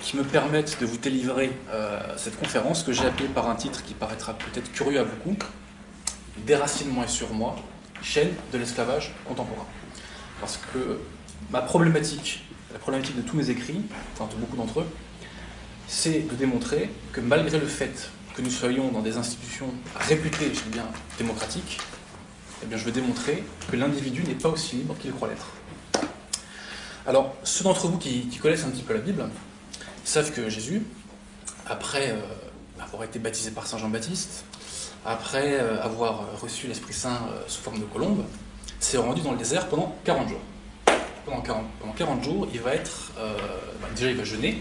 qui me permettent de vous délivrer cette conférence que j'ai appelée par un titre qui paraîtra peut-être curieux à beaucoup, Déracinement et surmoi, chaîne de l'esclavage contemporain. Parce que ma problématique, la problématique de tous mes écrits, enfin de beaucoup d'entre eux, c'est de démontrer que malgré le fait que nous soyons dans des institutions réputées, je dis bien démocratiques, eh bien je veux démontrer que l'individu n'est pas aussi libre qu'il croit l'être. Alors, ceux d'entre vous qui connaissent un petit peu la Bible savent que Jésus, après avoir été baptisé par Saint Jean-Baptiste, après avoir reçu l'Esprit Saint sous forme de colombe, s'est rendu dans le désert pendant 40 jours. Pendant 40 jours, il va être, déjà il va jeûner,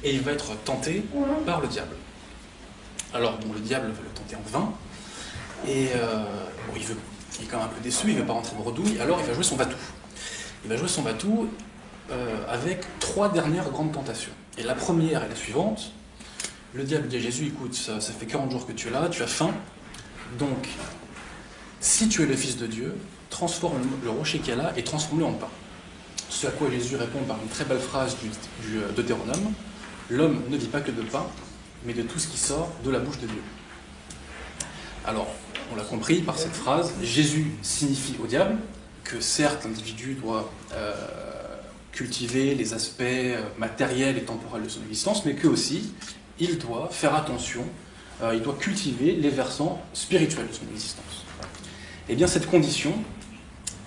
et il va être tenté par le diable. Alors, bon, le diable va le tenter en vain, et bon, il est quand même un peu déçu, il ne veut pas rentrer bredouille, alors il va jouer son va-tout. Il va jouer son va-tout avec 3 dernières grandes tentations. Et la première est la suivante. Le diable dit à Jésus, écoute, ça fait 40 jours que tu es là, tu as faim, donc si tu es le Fils de Dieu, transforme le rocher qu'il y a là et transforme-le en pain. Ce à quoi Jésus répond par une très belle phrase du Deutéronome, l'homme ne vit pas que de pain, mais de tout ce qui sort de la bouche de Dieu. Alors, on l'a compris par cette phrase, Jésus signifie au diable que certes l'individu doit cultiver les aspects matériels et temporels de son existence, mais que aussi il doit faire attention, il doit cultiver les versants spirituels de son existence. Et bien cette condition,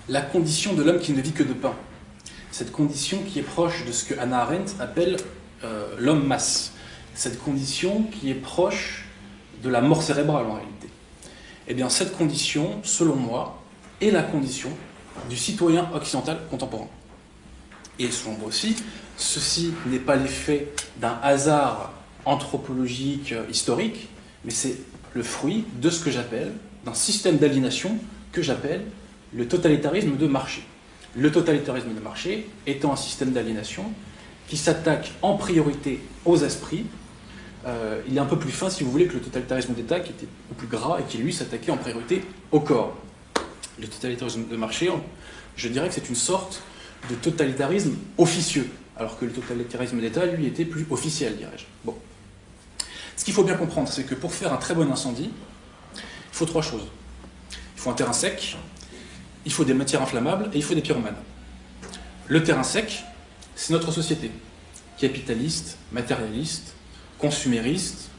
la condition de l'homme qui ne vit que de pain, cette condition qui est proche de ce que Hannah Arendt appelle l'homme masse, cette condition qui est proche de la mort cérébrale en réalité. Et bien cette condition, selon moi, est la condition du citoyen occidental contemporain. Et selon moi aussi, ceci n'est pas l'effet d'un hasard anthropologique, historique, mais c'est le fruit de ce que j'appelle, d'un système d'aliénation que j'appelle le totalitarisme de marché. Le totalitarisme de marché étant un système d'aliénation qui s'attaque en priorité aux esprits. Il est un peu plus fin, si vous voulez, que le totalitarisme d'État, qui était beaucoup plus gras et qui, lui, s'attaquait en priorité au corps. Le totalitarisme de marché, je dirais que c'est une sorte de totalitarisme officieux, alors que le totalitarisme d'État, lui, était plus officiel, dirais-je. Bon. Ce qu'il faut bien comprendre, c'est que pour faire un très bon incendie, il faut 3 choses. Il faut un terrain sec, il faut des matières inflammables et il faut des pyromanes. Le terrain sec, c'est notre société, capitaliste, matérialiste, consumériste,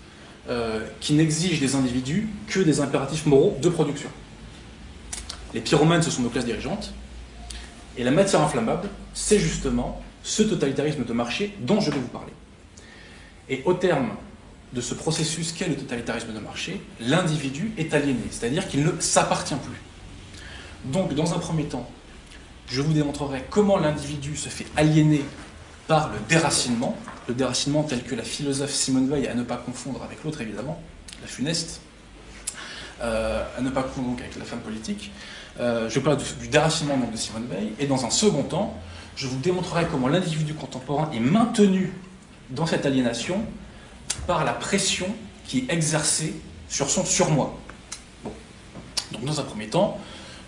qui n'exige des individus que des impératifs moraux de production. Les pyromanes, ce sont nos classes dirigeantes, et la matière inflammable, c'est justement ce totalitarisme de marché dont je vais vous parler. Et au terme de ce processus qu'est le totalitarisme de marché, l'individu est aliéné, c'est-à-dire qu'il ne s'appartient plus. Donc, dans un premier temps, je vous démontrerai comment l'individu se fait aliéner par le déracinement tel que la philosophe Simone Veil, à ne pas confondre avec l'autre évidemment, la funeste, à ne pas confondre avec la femme politique. Je parle du déracinement donc, de Simone Veil, et dans un second temps, je vous démontrerai comment l'individu contemporain est maintenu dans cette aliénation par la pression qui est exercée sur son surmoi. Bon. Donc dans un premier temps,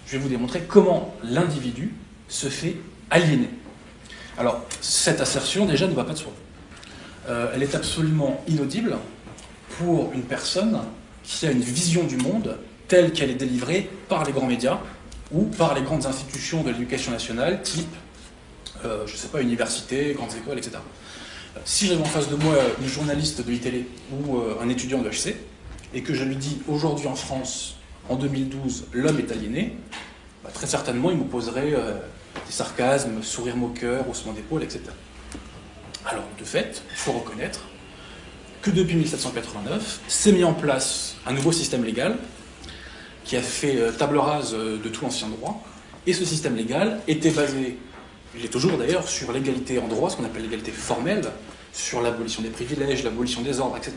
je vais vous démontrer comment l'individu se fait aliéner. Alors, cette assertion déjà ne va pas de soi. Elle est absolument inaudible pour une personne qui a une vision du monde telle qu'elle est délivrée par les grands médias ou par les grandes institutions de l'éducation nationale, type, je ne sais pas, universités, grandes écoles, etc. Si j'avais en face de moi une journaliste de l'ITélé ou un étudiant de HC, et que je lui dis aujourd'hui en France, en 2012, l'homme est aliéné, bah, très certainement il m'opposerait des sarcasmes, sourires moqueurs, haussements d'épaule, etc. Alors, de fait, il faut reconnaître que depuis 1789, s'est mis en place un nouveau système légal qui a fait table rase de tout l'ancien droit, et ce système légal était basé, il est toujours d'ailleurs, sur l'égalité en droit, ce qu'on appelle l'égalité formelle, sur l'abolition des privilèges, l'abolition des ordres, etc.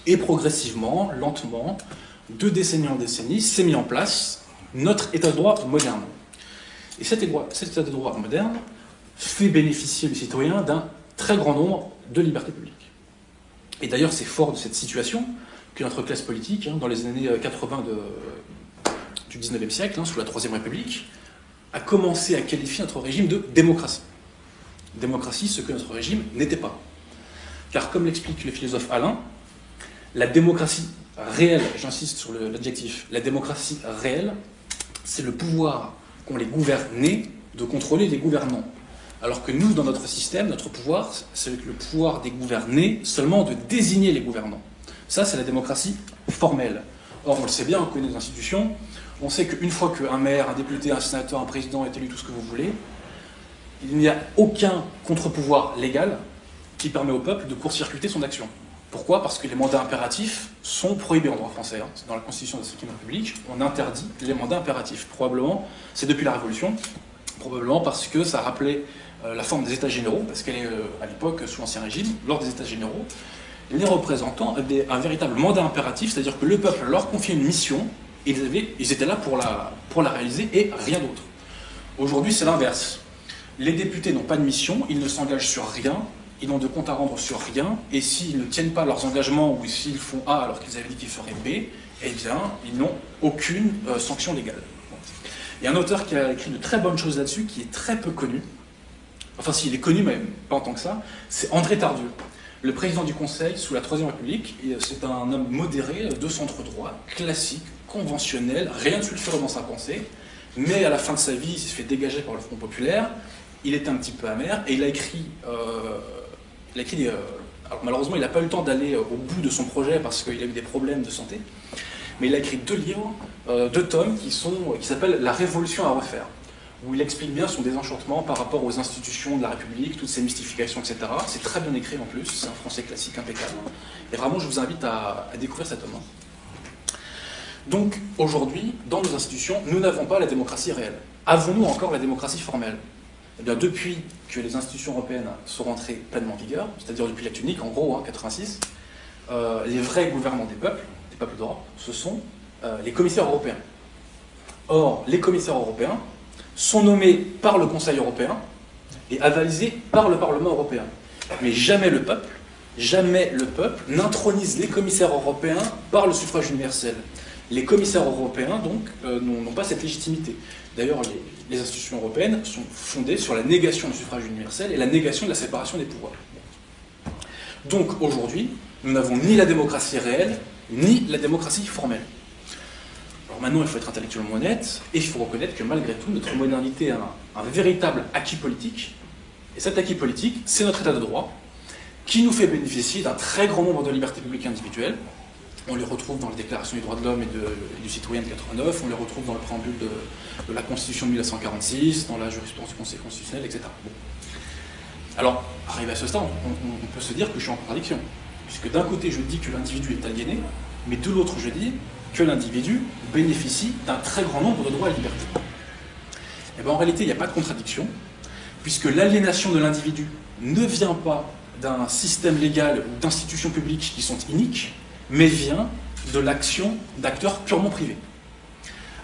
Et progressivement, lentement, de décennie en décennie, s'est mis en place notre état de droit moderne. Et cet état de droit moderne fait bénéficier le citoyen d'un très grand nombre de libertés publiques. Et d'ailleurs, c'est fort de cette situation que notre classe politique, dans les années 80 du 19e siècle, sous la Troisième République, a commencé à qualifier notre régime de démocratie. Démocratie, ce que notre régime n'était pas. Car comme l'explique le philosophe Alain, la démocratie réelle, j'insiste sur l'adjectif, la démocratie réelle, c'est le pouvoir qu'ont les gouvernés de contrôler les gouvernants. Alors que nous, dans notre système, notre pouvoir, c'est le pouvoir des gouvernés seulement de désigner les gouvernants. Ça, c'est la démocratie formelle. Or, on le sait bien, on connaît les institutions, on sait qu'une fois qu'un maire, un député, un sénateur, un président est élu, tout ce que vous voulez, il n'y a aucun contre-pouvoir légal qui permet au peuple de court-circuiter son action. Pourquoi? Parce que les mandats impératifs sont prohibés en droit français. Hein. Dans la Constitution de la Ve République, on interdit les mandats impératifs. Probablement, c'est depuis la Révolution, probablement parce que ça rappelait la forme des États généraux, parce qu'elle est à l'époque, sous l'Ancien Régime, lors des États généraux, les représentants avaient un véritable mandat impératif, c'est-à-dire que le peuple leur confiait une mission, et ils étaient là pour la réaliser, et rien d'autre. Aujourd'hui, c'est l'inverse. Les députés n'ont pas de mission, ils ne s'engagent sur rien, ils n'ont de compte à rendre sur rien, et s'ils ne tiennent pas leurs engagements, ou s'ils font A alors qu'ils avaient dit qu'ils feraient B, eh bien, ils n'ont aucune sanction légale. Il y a un auteur qui a écrit de très bonnes choses là-dessus, qui est très peu connu, enfin s'il est connu, mais pas en tant que ça, c'est André Tardieu, le président du Conseil sous la Troisième République. C'est un homme modéré, de centre-droit, classique, conventionnel, rien de sulfureux dans sa pensée, mais à la fin de sa vie, il s'est fait dégager par le Front Populaire, il était un petit peu amer, et il a écrit alors malheureusement, il n'a pas eu le temps d'aller au bout de son projet parce qu'il a eu des problèmes de santé, mais il a écrit 2 livres, 2 tomes qui s'appellent « La Révolution à refaire », où il explique bien son désenchantement par rapport aux institutions de la République, toutes ces mystifications, etc. C'est très bien écrit en plus, c'est un français classique impeccable. Et vraiment, je vous invite à découvrir cet homme. Donc, aujourd'hui, dans nos institutions, nous n'avons pas la démocratie réelle. Avons-nous encore la démocratie formelle? Eh bien, depuis que les institutions européennes sont rentrées pleinement en vigueur, c'est-à-dire depuis l'acte unique, en gros, hein, 86, les vrais gouvernants des peuples d'Europe, ce sont les commissaires européens. Or, les commissaires européens sont nommés par le Conseil européen et avalisés par le Parlement européen. Mais jamais le peuple n'intronise les commissaires européens par le suffrage universel. Les commissaires européens, donc, n'ont pas cette légitimité. D'ailleurs, les institutions européennes sont fondées sur la négation du suffrage universel et la négation de la séparation des pouvoirs. Donc, aujourd'hui, nous n'avons ni la démocratie réelle, ni la démocratie formelle. Alors maintenant, il faut être intellectuellement honnête, et il faut reconnaître que malgré tout, notre modernité a un véritable acquis politique, et cet acquis politique, c'est notre état de droit, qui nous fait bénéficier d'un très grand nombre de libertés publiques individuelles. On les retrouve dans la Déclaration des droits de l'homme et du citoyen de 89, on les retrouve dans le préambule de la Constitution de 1946, dans la jurisprudence du Conseil constitutionnel, etc. Bon. Alors, arrivé à ce stade, on peut se dire que je suis en contradiction, puisque d'un côté je dis que l'individu est aliéné, mais de l'autre je dis que l'individu bénéficie d'un très grand nombre de droits et libertés. Et bien en réalité, il n'y a pas de contradiction, puisque l'aliénation de l'individu ne vient pas d'un système légal ou d'institutions publiques qui sont iniques, mais vient de l'action d'acteurs purement privés.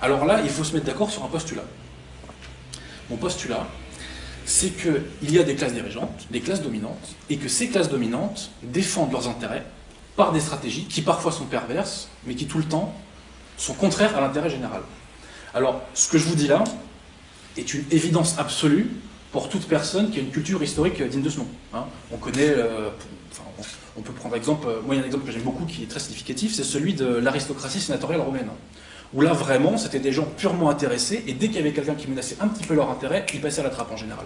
Alors là, il faut se mettre d'accord sur un postulat. Mon postulat, c'est qu'il y a des classes dirigeantes, des classes dominantes, et que ces classes dominantes défendent leurs intérêts par des stratégies qui parfois sont perverses, mais qui tout le temps sont contraires à l'intérêt général. Alors, ce que je vous dis là est une évidence absolue pour toute personne qui a une culture historique digne de ce nom. Hein. On connaît, on peut prendre exemple, moi il y a un exemple que j'aime beaucoup qui est très significatif, c'est celui de l'aristocratie sénatoriale romaine. Où là vraiment, c'était des gens purement intéressés, et dès qu'il y avait quelqu'un qui menaçait un petit peu leur intérêt, ils passaient à la trappe en général.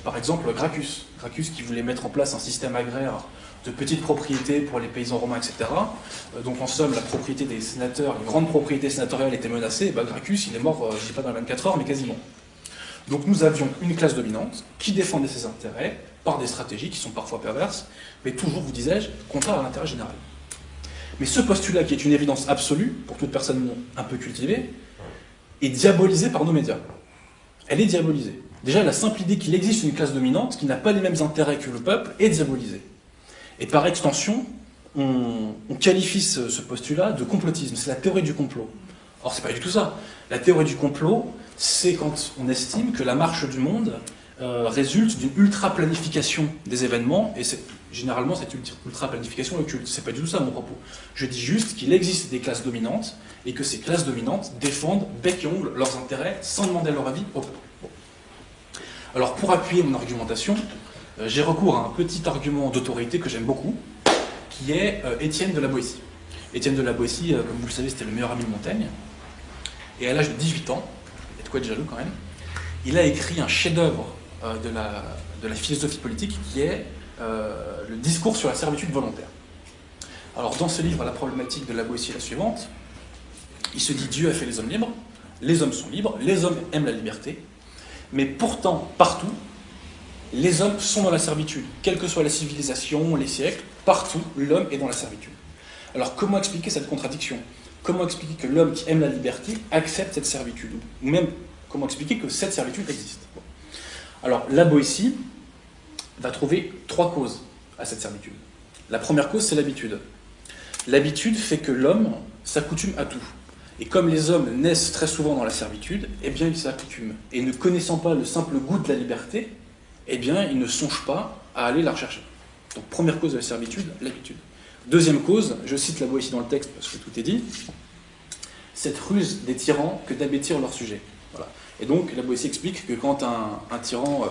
Par exemple, Gracchus qui voulait mettre en place un système agraire de petites propriétés pour les paysans romains, etc. Donc en somme, la propriété des sénateurs, une grande propriété sénatoriale était menacée, et Gracchus, il est mort, je ne dis pas dans les 24 heures, mais quasiment. Donc nous avions une classe dominante qui défendait ses intérêts par des stratégies qui sont parfois perverses, mais toujours, vous disais-je, contraires à l'intérêt général. Mais ce postulat, qui est une évidence absolue, pour toute personne un peu cultivée, est diabolisé par nos médias. Elle est diabolisée. Déjà, la simple idée qu'il existe une classe dominante qui n'a pas les mêmes intérêts que le peuple est diabolisée. Et par extension, on qualifie ce postulat de complotisme. C'est la théorie du complot. Or, c'est pas du tout ça. La théorie du complot, c'est quand on estime que la marche du monde résulte d'une ultra-planification des événements, et généralement cette ultra-planification occulte. C'est pas du tout ça mon propos. Je dis juste qu'il existe des classes dominantes, et que ces classes dominantes défendent bec et ongle leurs intérêts sans demander leur avis au peuple. Bon. Alors pour appuyer mon argumentation, j'ai recours à un petit argument d'autorité que j'aime beaucoup, qui est Étienne de la Boétie. Étienne de la Boétie, comme vous le savez, c'était le meilleur ami de Montaigne. Et à l'âge de 18 ans, il y a de quoi être jaloux quand même, il a écrit un chef-d'œuvre de la philosophie politique qui est le discours sur la servitude volontaire. Alors dans ce livre, la problématique de la Boétie est la suivante. Il se dit Dieu a fait les hommes libres, les hommes sont libres, les hommes aiment la liberté, mais pourtant, partout, les hommes sont dans la servitude. Quelle que soit la civilisation, les siècles, partout, l'homme est dans la servitude. Alors comment expliquer cette contradiction? Comment expliquer que l'homme qui aime la liberté accepte cette servitude? Ou même, comment expliquer que cette servitude existe? Bon. Alors, la Boétie va trouver 3 causes à cette servitude. La première cause, c'est l'habitude. L'habitude fait que l'homme s'accoutume à tout. Et comme les hommes naissent très souvent dans la servitude, eh bien, ils s'accoutument. Et ne connaissant pas le simple goût de la liberté, eh bien, ils ne songent pas à aller la rechercher. Donc, première cause de la servitude, l'habitude. Deuxième cause, je cite la Boétie dans le texte parce que tout est dit, cette ruse des tyrans que d'abêtir leur sujet. Voilà. Et donc la Boétie explique que quand un tyran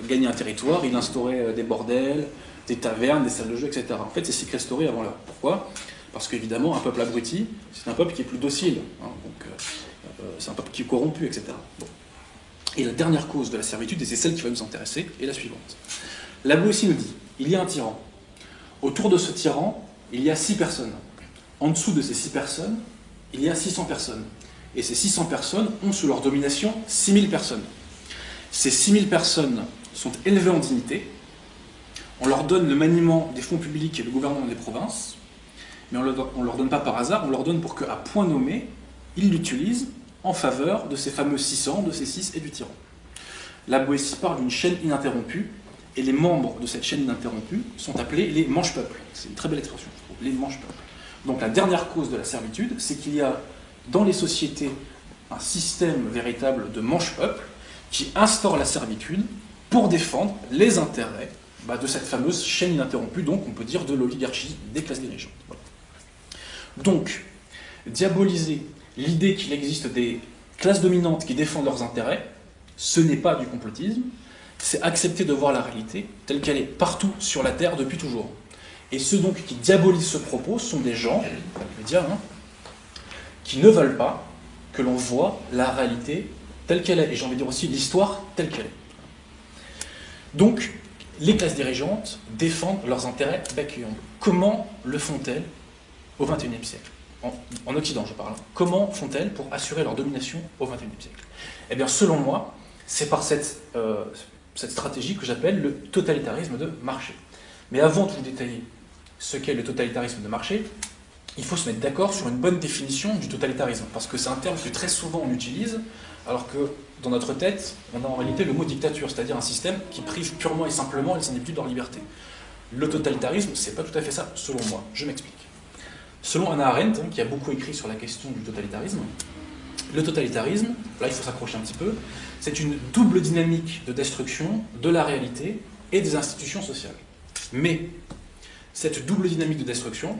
gagnait un territoire, il instaurait des bordels, des tavernes, des salles de jeu, etc. En fait, c'est séquestré avant l'heure. Pourquoi? Parce qu'évidemment, un peuple abruti, c'est un peuple qui est plus docile, hein, donc c'est un peuple qui est corrompu, etc. Bon. Et la dernière cause de la servitude, et c'est celle qui va nous intéresser, est la suivante. La Boétie nous dit, il y a un tyran. Autour de ce tyran, il y a 6 personnes. En dessous de ces 6 personnes, il y a 600 personnes. Et ces 600 personnes ont sous leur domination 6000 personnes. Ces 6000 personnes sont élevées en dignité. On leur donne le maniement des fonds publics et le gouvernement des provinces. Mais on ne leur donne pas par hasard, on leur donne pour qu'à point nommé, ils l'utilisent en faveur de ces fameux 600, de ces 6 et du tyran. La Boétie parle d'une chaîne ininterrompue. Et les membres de cette chaîne ininterrompue sont appelés les manches-peuples. C'est une très belle expression, je trouve, les manches-peuples. Donc la dernière cause de la servitude, c'est qu'il y a dans les sociétés un système véritable de manches-peuples qui instaure la servitude pour défendre les intérêts de cette fameuse chaîne ininterrompue, donc on peut dire de l'oligarchie des classes dirigeantes. Voilà. Donc, diaboliser l'idée qu'il existe des classes dominantes qui défendent leurs intérêts, ce n'est pas du complotisme, c'est accepter de voir la réalité telle qu'elle est partout sur la Terre depuis toujours. Et ceux donc qui diabolisent ce propos sont des gens, les médias, qui ne veulent pas que l'on voit la réalité telle qu'elle est, et j'ai envie de dire aussi l'histoire telle qu'elle est. Donc, les classes dirigeantes défendent leurs intérêts bec et ongles. Comment le font-elles au XXIe siècle? En Occident, je parle. Comment font-elles pour assurer leur domination au XXIe siècle? Eh bien, selon moi, c'est par cette stratégie que j'appelle le totalitarisme de marché. Mais avant de vous détailler ce qu'est le totalitarisme de marché, il faut se mettre d'accord sur une bonne définition du totalitarisme, parce que c'est un terme que très souvent on utilise, alors que dans notre tête, on a en réalité le mot dictature, c'est-à-dire un système qui prive purement et simplement les individus de leur liberté. Le totalitarisme, c'est pas tout à fait ça, selon moi. Je m'explique. Selon Hannah Arendt, qui a beaucoup écrit sur la question du totalitarisme, le totalitarisme, là il faut s'accrocher un petit peu, c'est une double dynamique de destruction de la réalité et des institutions sociales. Mais cette double dynamique de destruction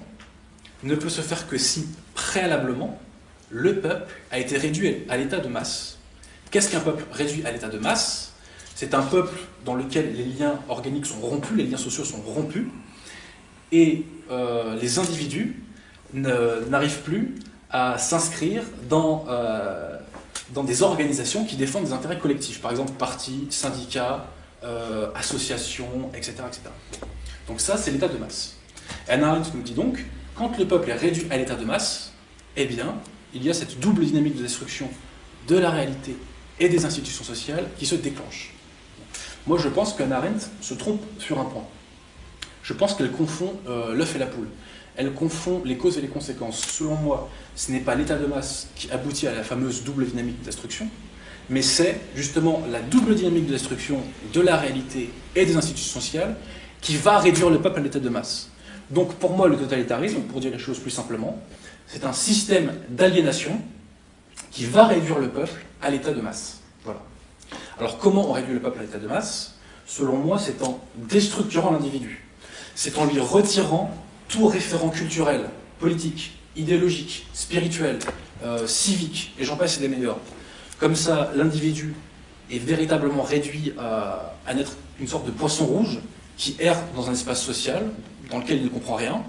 ne peut se faire que si, préalablement, le peuple a été réduit à l'état de masse. Qu'est-ce qu'un peuple réduit à l'état de masse? C'est un peuple dans lequel les liens organiques sont rompus, les liens sociaux sont rompus, et les individus n'arrivent plus à s'inscrire dans des organisations qui défendent des intérêts collectifs, par exemple partis, syndicats, associations, etc., etc. Donc ça, c'est l'état de masse. Hannah Arendt nous dit donc, quand le peuple est réduit à l'état de masse, eh bien, il y a cette double dynamique de destruction de la réalité et des institutions sociales qui se déclenche. Moi, je pense qu'Hannah Arendt se trompe sur un point. Je pense qu'elle confond l'œuf et la poule. Elle confond les causes et les conséquences. Selon moi, ce n'est pas l'état de masse qui aboutit à la fameuse double dynamique de destruction, mais c'est justement la double dynamique de destruction de la réalité et des institutions sociales qui va réduire le peuple à l'état de masse. Donc pour moi, le totalitarisme, pour dire les choses plus simplement, c'est un système d'aliénation qui va réduire le peuple à l'état de masse. Voilà. Alors comment on réduit le peuple à l'état de masse? Selon moi, c'est en déstructurant l'individu. C'est en lui retirant tout référent culturel, politique, idéologique, spirituel, civique, et j'en passe et des meilleurs. Comme ça, l'individu est véritablement réduit à n'être une sorte de poisson rouge qui erre dans un espace social dans lequel il ne comprend rien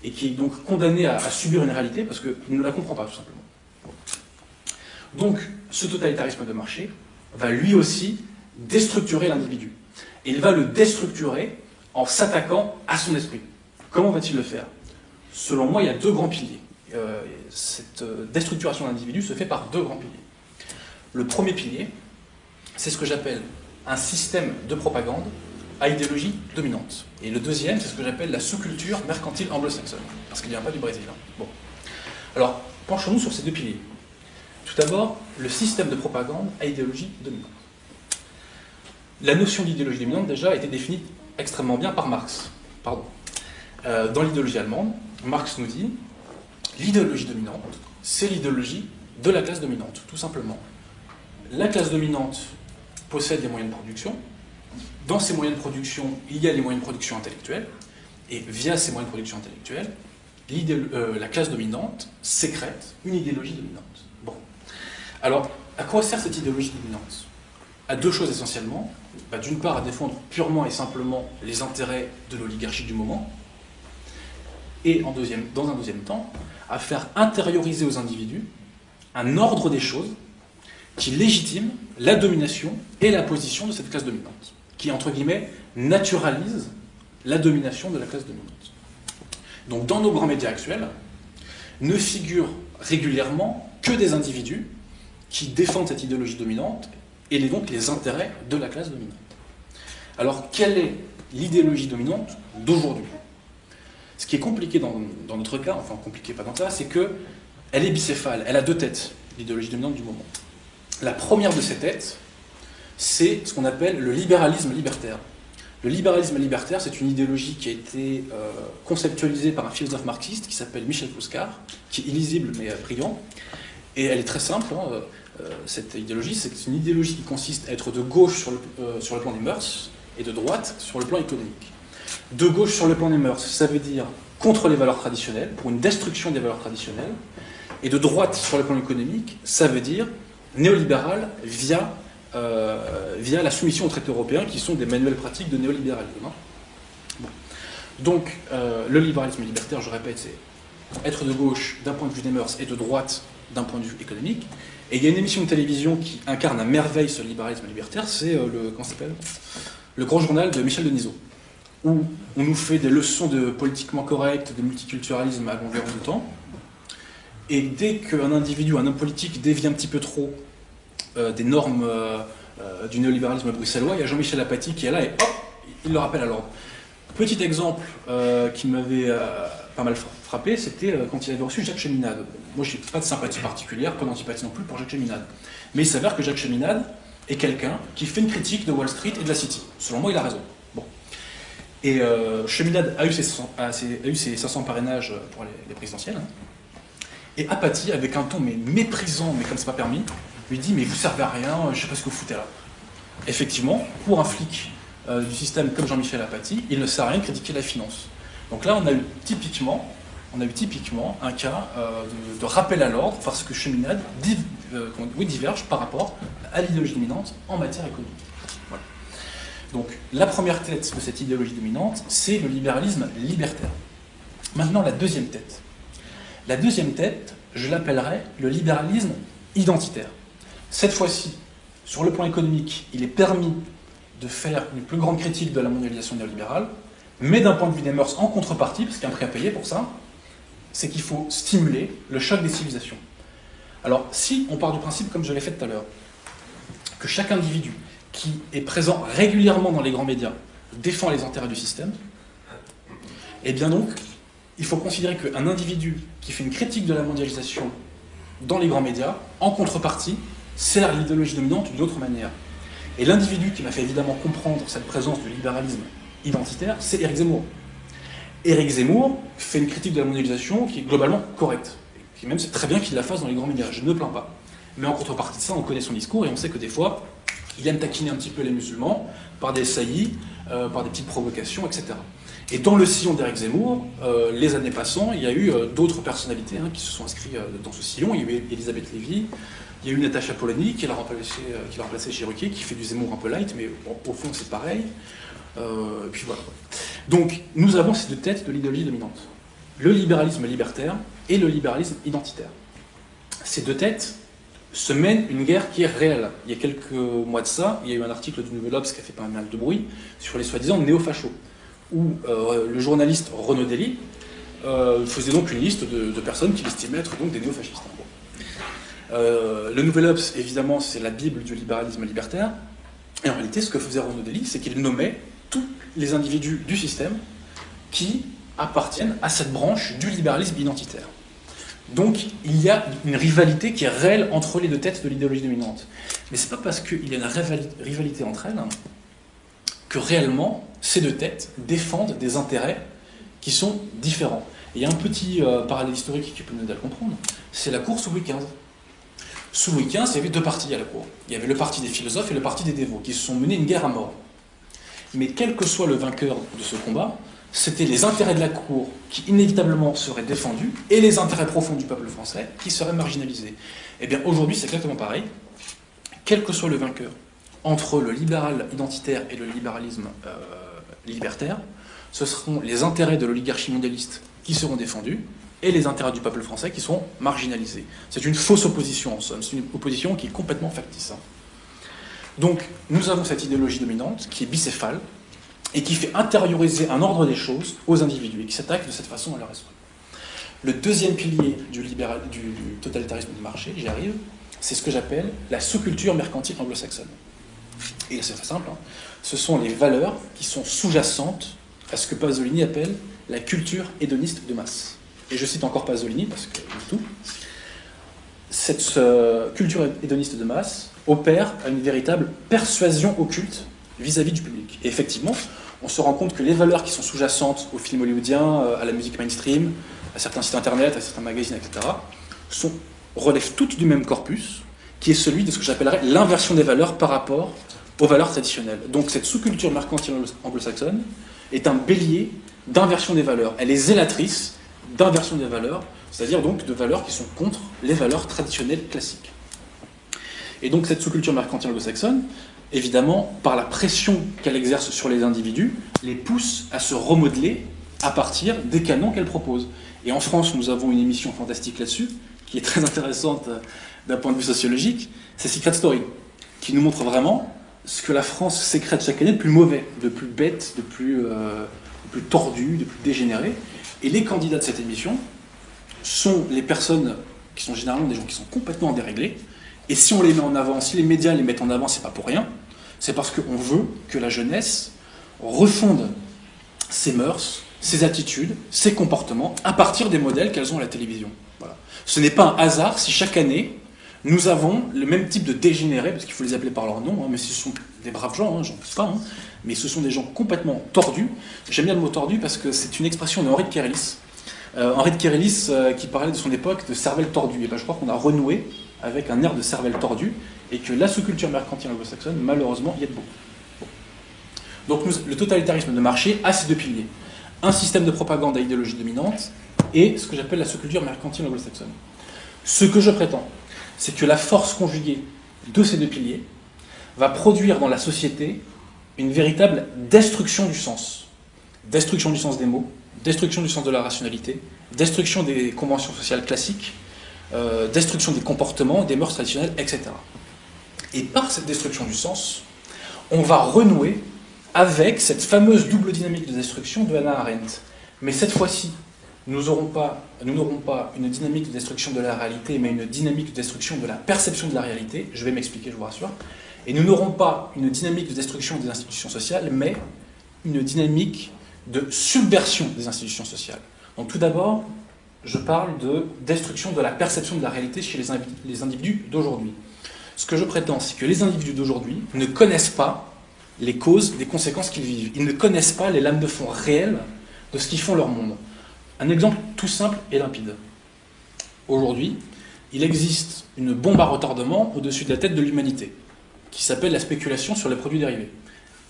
et qui est donc condamné à subir une réalité parce qu'il ne la comprend pas tout simplement. Donc ce totalitarisme de marché va lui aussi déstructurer l'individu. Et il va le déstructurer en s'attaquant à son esprit. Comment va-t-il le faire? Selon moi, il y a deux grands piliers. Cette déstructuration de l'individu se fait par deux grands piliers. Le premier pilier, c'est ce que j'appelle un système de propagande à idéologie dominante. Et le deuxième, c'est ce que j'appelle la sous-culture mercantile anglo-saxonne, parce qu'il ne vient pas du Brésil. Bon. Alors, penchons-nous sur ces deux piliers. Tout d'abord, le système de propagande à idéologie dominante. La notion d'idéologie dominante, déjà, a été définie extrêmement bien par Marx. Dans l'idéologie allemande, Marx nous dit l'idéologie dominante, c'est l'idéologie de la classe dominante, tout simplement. La classe dominante possède des moyens de production. Dans ces moyens de production, il y a les moyens de production intellectuels. Et via ces moyens de production intellectuels, la classe dominante sécrète une idéologie dominante. Bon. Alors, à quoi sert cette idéologie dominante? À deux choses essentiellement. D'une part, à défendre purement et simplement les intérêts de l'oligarchie du moment. Et dans un deuxième temps, à faire intérioriser aux individus un ordre des choses qui légitime la domination et la position de cette classe dominante, qui, entre guillemets, naturalise la domination de la classe dominante. Donc, dans nos grands médias actuels, ne figurent régulièrement que des individus qui défendent cette idéologie dominante et donc les intérêts de la classe dominante. Alors, quelle est l'idéologie dominante d'aujourd'hui? Ce qui est compliqué dans notre cas, enfin compliqué pas dans ça, c'est qu'elle est bicéphale, elle a deux têtes, l'idéologie dominante du moment. La première de ces têtes, c'est ce qu'on appelle le libéralisme libertaire. Le libéralisme libertaire, c'est une idéologie qui a été conceptualisée par un philosophe marxiste qui s'appelle Michel Foscard, qui est illisible mais brillant. Et elle est très simple, cette idéologie, c'est une idéologie qui consiste à être de gauche sur le plan des mœurs et de droite sur le plan économique. De gauche sur le plan des mœurs, ça veut dire contre les valeurs traditionnelles, pour une destruction des valeurs traditionnelles. Et de droite sur le plan économique, ça veut dire néolibéral via la soumission aux traités européens, qui sont des manuels pratiques de néolibéralisme. Bon. Donc, le libéralisme libertaire, je répète, c'est être de gauche d'un point de vue des mœurs et de droite d'un point de vue économique. Et il y a une émission de télévision qui incarne à merveille ce libéralisme libertaire, c'est le Grand Journal de Michel Denisot, où on nous fait des leçons de politiquement correct, de multiculturalisme à longueur de temps. Et dès qu'un individu, un homme politique dévie un petit peu trop des normes du néolibéralisme bruxellois, il y a Jean-Michel Apathy qui est là et hop, il le rappelle à l'ordre. Petit exemple qui m'avait pas mal frappé, c'était quand il avait reçu Jacques Cheminade. Moi, je n'ai pas de sympathie particulière, pas d'antipathie non plus pour Jacques Cheminade. Mais il s'avère que Jacques Cheminade est quelqu'un qui fait une critique de Wall Street et de la City. Selon moi, il a raison. Bon. Et Cheminade a eu ses 500 parrainages pour les présidentielles. Hein. Et Apathy, avec un ton mais méprisant, mais comme c'est pas permis, lui dit « mais vous servez à rien, je sais pas ce que vous foutez là ». Effectivement, pour un flic du système comme Jean-Michel Apathy, il ne sert à rien de critiquer la finance. Donc là, on a eu typiquement un cas de rappel à l'ordre parce que Cheminade diverge par rapport à l'idéologie dominante en matière économique. Voilà. Donc la première tête de cette idéologie dominante, c'est le libéralisme libertaire. Maintenant, la deuxième tête. La deuxième tête, je l'appellerais le libéralisme identitaire. Cette fois-ci, sur le plan économique, il est permis de faire une plus grande critique de la mondialisation néolibérale, mais d'un point de vue des mœurs en contrepartie, parce qu'il y a un prix à payer pour ça, c'est qu'il faut stimuler le choc des civilisations. Alors, si on part du principe, comme je l'ai fait tout à l'heure, que chaque individu qui est présent régulièrement dans les grands médias défend les intérêts du système, eh bien donc, il faut considérer qu'un individu qui fait une critique de la mondialisation dans les grands médias, en contrepartie, sert l'idéologie dominante d'une autre manière. Et l'individu qui m'a fait évidemment comprendre cette présence du libéralisme identitaire, c'est Éric Zemmour. Éric Zemmour fait une critique de la mondialisation qui est globalement correcte. Et même c'est très bien qu'il la fasse dans les grands médias, je ne me plains pas. Mais en contrepartie de ça, on connaît son discours et on sait que des fois, il aime taquiner un petit peu les musulmans par des saillies, par des petites provocations, etc. Et dans le sillon d'Éric Zemmour, les années passant, il y a eu d'autres personnalités qui se sont inscrites dans ce sillon. Il y a eu Elisabeth Lévy, Il y a eu Natacha Polony qui l'a remplacé chez Ruquier, qui fait du Zemmour un peu light, mais bon, au fond c'est pareil. Et puis voilà. Donc nous avons ces deux têtes de l'idéologie dominante. Le libéralisme libertaire et le libéralisme identitaire. Ces deux têtes se mènent une guerre qui est réelle. Il y a quelques mois de ça, il y a eu un article du Nouvel Obs qui a fait pas mal de bruit sur les soi-disant néo-fachos, où le journaliste Renaud Dely faisait donc une liste de personnes qu'il estimait être donc des néo-fascistes. Le Nouvel Obs, évidemment, c'est la Bible du libéralisme libertaire. Et en réalité, ce que faisait Renaud Dely, c'est qu'il nommait tous les individus du système qui appartiennent à cette branche du libéralisme identitaire. Donc, il y a une rivalité qui est réelle entre les deux têtes de l'idéologie dominante. Mais c'est pas parce qu'il y a une rivalité entre elles que réellement, ces deux têtes défendent des intérêts qui sont différents. Et il y a un petit parallèle historique qui peut nous aider à le comprendre, c'est la cour sous Louis XV. Sous Louis XV, il y avait deux partis à la cour. Il y avait le parti des philosophes et le parti des dévots, qui se sont menés une guerre à mort. Mais quel que soit le vainqueur de ce combat, c'était les intérêts de la cour qui inévitablement seraient défendus, et les intérêts profonds du peuple français qui seraient marginalisés. Eh bien aujourd'hui, c'est exactement pareil. Quel que soit le vainqueur, entre le libéral identitaire et le libéralisme libertaire, ce seront les intérêts de l'oligarchie mondialiste qui seront défendus, et les intérêts du peuple français qui seront marginalisés. C'est une fausse opposition en somme, c'est une opposition qui est complètement factice. Donc nous avons cette idéologie dominante qui est bicéphale et qui fait intérioriser un ordre des choses aux individus et qui s'attaque de cette façon à leur esprit. Le deuxième pilier du totalitarisme de marché, j'y arrive, c'est ce que j'appelle la sous-culture mercantile anglo-saxonne. Et c'est très simple, ce sont les valeurs qui sont sous-jacentes à ce que Pasolini appelle la culture hédoniste de masse. Et je cite encore Pasolini, parce que tout, cette culture hédoniste de masse opère à une véritable persuasion occulte vis-à-vis du public. Et effectivement, on se rend compte que les valeurs qui sont sous-jacentes aux films hollywoodiens, à la musique mainstream, à certains sites internet, à certains magazines, etc., relèvent toutes du même corpus, qui est celui de ce que j'appellerais l'inversion des valeurs par rapport aux valeurs traditionnelles. Donc cette sous-culture mercantile anglo-saxonne est un bélier d'inversion des valeurs. Elle est zélatrice d'inversion des valeurs, c'est-à-dire donc de valeurs qui sont contre les valeurs traditionnelles classiques. Et donc cette sous-culture mercantile anglo-saxonne, évidemment, par la pression qu'elle exerce sur les individus, les pousse à se remodeler à partir des canons qu'elle propose. Et en France, nous avons une émission fantastique là-dessus, qui est très intéressante d'un point de vue sociologique, c'est Secret Story, qui nous montre vraiment ce que la France sécrète chaque année de plus mauvais, de plus bête, de plus tordu, de plus dégénéré. Et les candidats de cette émission sont les personnes qui sont généralement des gens qui sont complètement déréglés. Et si on les met en avant, si les médias les mettent en avant, c'est pas pour rien. C'est parce qu'on veut que la jeunesse refonde ses mœurs, ses attitudes, ses comportements à partir des modèles qu'elles ont à la télévision. Voilà. Ce n'est pas un hasard si chaque année, nous avons le même type de dégénérés, parce qu'il faut les appeler par leur nom, mais ce sont des braves gens, j'en pense pas, mais ce sont des gens complètement tordus. J'aime bien le mot tordu parce que c'est une expression de Henri de Kérélis. Henri de Kérélis qui parlait de son époque de cervelle tordue. Et ben, je crois qu'on a renoué avec un air de cervelle tordue et que la sous-culture mercantile anglo-saxonne, malheureusement, y est beaucoup. Bon. Donc le totalitarisme de marché a ces deux piliers. Un système de propagande à idéologie dominante et ce que j'appelle la sous-culture mercantile anglo-saxonne. Ce que je prétends, c'est que la force conjuguée de ces deux piliers va produire dans la société une véritable destruction du sens. Destruction du sens des mots, destruction du sens de la rationalité, destruction des conventions sociales classiques, destruction des comportements, des mœurs traditionnelles, etc. Et par cette destruction du sens, on va renouer avec cette fameuse double dynamique de destruction de Hannah Arendt. Mais cette fois-ci, nous n'aurons pas une dynamique de destruction de la réalité, mais une dynamique de destruction de la perception de la réalité. Je vais m'expliquer, je vous rassure. Et nous n'aurons pas une dynamique de destruction des institutions sociales, mais une dynamique de subversion des institutions sociales. Donc tout d'abord, je parle de destruction de la perception de la réalité chez les individus d'aujourd'hui. Ce que je prétends, c'est que les individus d'aujourd'hui ne connaissent pas les causes des conséquences qu'ils vivent. Ils ne connaissent pas les lames de fond réelles de ce qui font leur monde. Un exemple tout simple et limpide. Aujourd'hui, il existe une bombe à retardement au-dessus de la tête de l'humanité, qui s'appelle la spéculation sur les produits dérivés.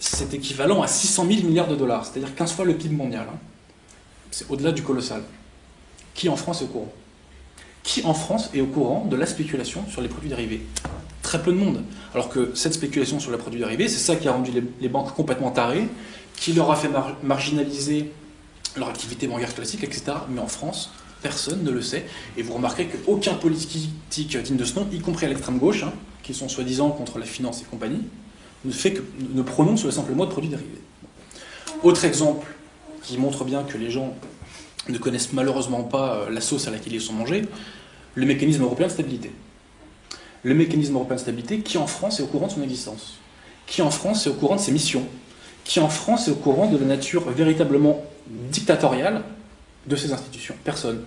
C'est équivalent à 600 000 milliards de dollars, c'est-à-dire 15 fois le PIB mondial. C'est au-delà du colossal. Qui en France est au courant? Qui en France est au courant de la spéculation sur les produits dérivés? Très peu de monde. Alors que cette spéculation sur les produits dérivés, c'est ça qui a rendu les banques complètement tarées, qui leur a fait marginaliser leur activité bancaire classique, etc. Mais en France, personne ne le sait. Et vous remarquerez qu'aucun politique digne de ce nom, y compris à l'extrême gauche, hein, qui sont soi-disant contre la finance et compagnie, ne prononce le simple mot de produits dérivés. Autre exemple qui montre bien que les gens ne connaissent malheureusement pas la sauce à laquelle ils sont mangés, le mécanisme européen de stabilité. Le mécanisme européen de stabilité, qui en France est au courant de son existence? Qui en France est au courant de ses missions? Qui en France est au courant de la nature véritablement dictatoriale de ces institutions? Personne.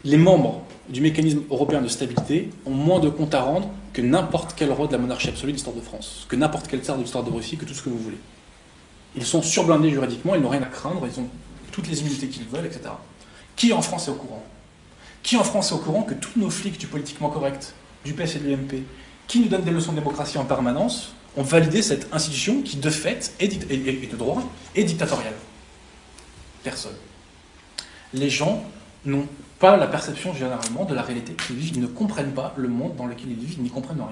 Les membres du mécanisme européen de stabilité ont moins de comptes à rendre que n'importe quel roi de la monarchie absolue de l'histoire de France, que n'importe quel tsar de l'histoire de Russie, que tout ce que vous voulez. Ils sont surblindés juridiquement, ils n'ont rien à craindre, ils ont toutes les immunités qu'ils veulent, etc. Qui en France est au courant? Qui en France est au courant que tous nos flics du politiquement correct, du PS et de l'UMP, qui nous donnent des leçons de démocratie en permanence, ont validé cette institution qui, de fait, et de droit, est dictatoriale? Personne. Les gens n'ont pas la perception généralement de la réalité qu'ils vivent, ils ne comprennent pas le monde dans lequel ils vivent, ils n'y comprennent rien.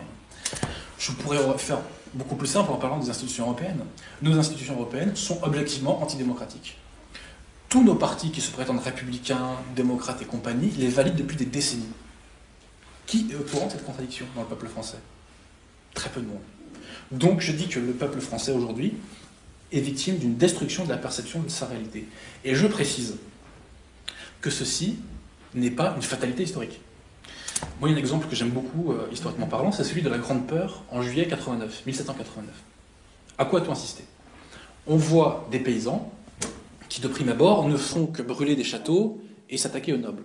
Je pourrais faire beaucoup plus simple en parlant des institutions européennes. Nos institutions européennes sont objectivement antidémocratiques. Tous nos partis qui se prétendent républicains, démocrates et compagnie les valident depuis des décennies. Qui est au courant de cette contradiction dans le peuple français? Très peu de monde. Donc je dis que le peuple français aujourd'hui est victime d'une destruction de la perception de sa réalité. Et je précise que ceci n'est pas une fatalité historique. Moi, il y a un exemple que j'aime beaucoup, historiquement parlant, c'est celui de la Grande Peur en juillet 1789. À quoi a-t-on insisté? On voit des paysans qui, de prime abord, ne font que brûler des châteaux et s'attaquer aux nobles.